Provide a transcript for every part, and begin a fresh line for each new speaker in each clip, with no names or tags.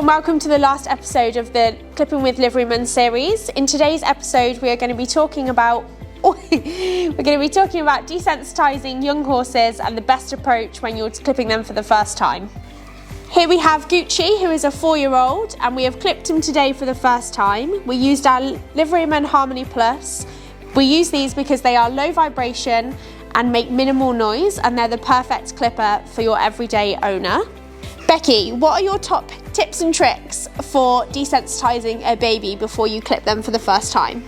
and welcome to the last episode of the Clipping with Liveryman series. In today's episode we are going to be talking about desensitizing young horses and the best approach when you're clipping them for the first time. Here we have Gucci, who is a 4-year-old, and we have clipped him today for the first time. We used our Liveryman Harmony Plus. We use these because they are low vibration and make minimal noise, and they're the perfect clipper for your everyday owner. Becky, what are your top tips and tricks for desensitizing a baby before you clip them for the first time?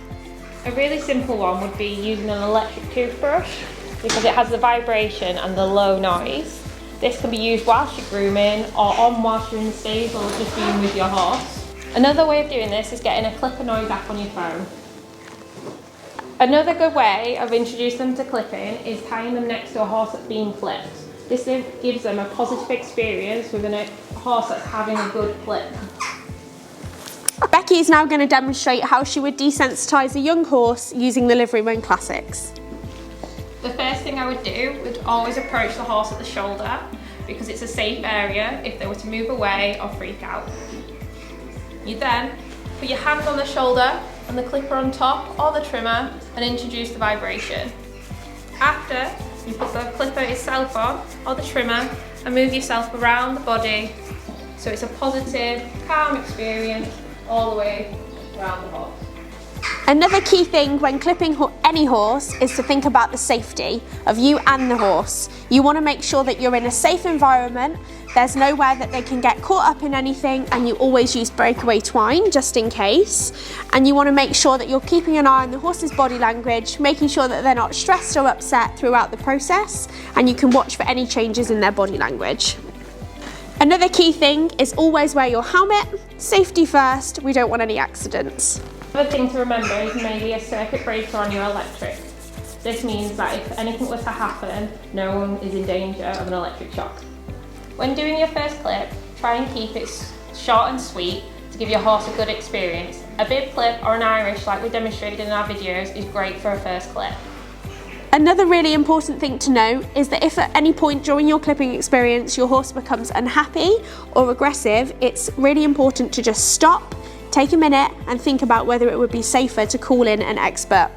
A really simple one would be using an electric toothbrush because it has the vibration and the low noise. This can be used whilst you're grooming or whilst you're in the stable just being with your horse. Another way of doing this is getting a clipper noise app on your phone. Another good way of introducing them to clipping is tying them next to a horse that's being clipped. This gives them a positive experience with a horse that's having a good clip.
Becky is now going to demonstrate how she would desensitize a young horse using the Liveryman Classics.
The first thing I would do would always approach the horse at the shoulder because it's a safe area if they were to move away or freak out. You then put your hand on the shoulder and the clipper on top or the trimmer and introduce the vibration. After, you put the clipper itself on or the trimmer and move yourself around the body so it's a positive, calm experience all the way around the horse.
Another key thing when clipping any horse is to think about the safety of you and the horse. You want to make sure that you're in a safe environment, there's nowhere that they can get caught up in anything, and you always use breakaway twine just in case. And you want to make sure that you're keeping an eye on the horse's body language, making sure that they're not stressed or upset throughout the process, and you can watch for any changes in their body language. Another key thing is always wear your helmet. Safety first, we don't want any accidents.
Another thing to remember is maybe a circuit breaker on your electric. This means that if anything was to happen, no one is in danger of an electric shock. When doing your first clip, try and keep it short and sweet to give your horse a good experience. A bib clip or an Irish, like we demonstrated in our videos, is great for a first clip.
Another really important thing to know is that if at any point during your clipping experience your horse becomes unhappy or aggressive, it's really important to just stop, take a minute and think about whether it would be safer to call in an expert.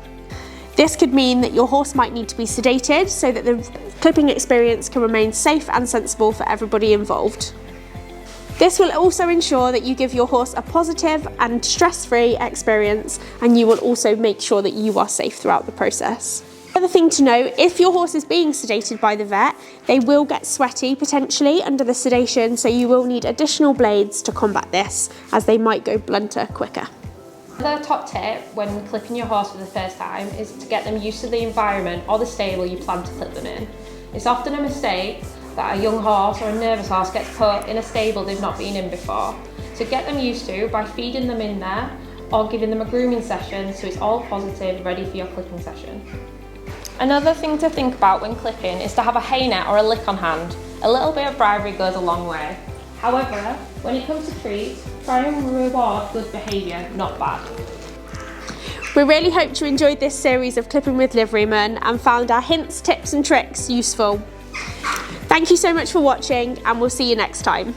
This could mean that your horse might need to be sedated so that the clipping experience can remain safe and sensible for everybody involved. This will also ensure that you give your horse a positive and stress-free experience, and you will also make sure that you are safe throughout the process. Another thing to know, if your horse is being sedated by the vet, they will get sweaty potentially under the sedation, so you will need additional blades to combat this, as they might go blunter quicker.
Another top tip when clipping your horse for the first time is to get them used to the environment or the stable you plan to clip them in. It's often a mistake that a young horse or a nervous horse gets put in a stable they've not been in before. So get them used to by feeding them in there or giving them a grooming session so it's all positive, ready for your clipping session. Another thing to think about when clipping is to have a hay net or a lick on hand. A little bit of bribery goes a long way. However, when it comes to treats, try and reward good behaviour, not bad.
We really hope you enjoyed this series of Clipping with Liveryman and found our hints, tips and tricks useful. Thank you so much for watching, and we'll see you next time.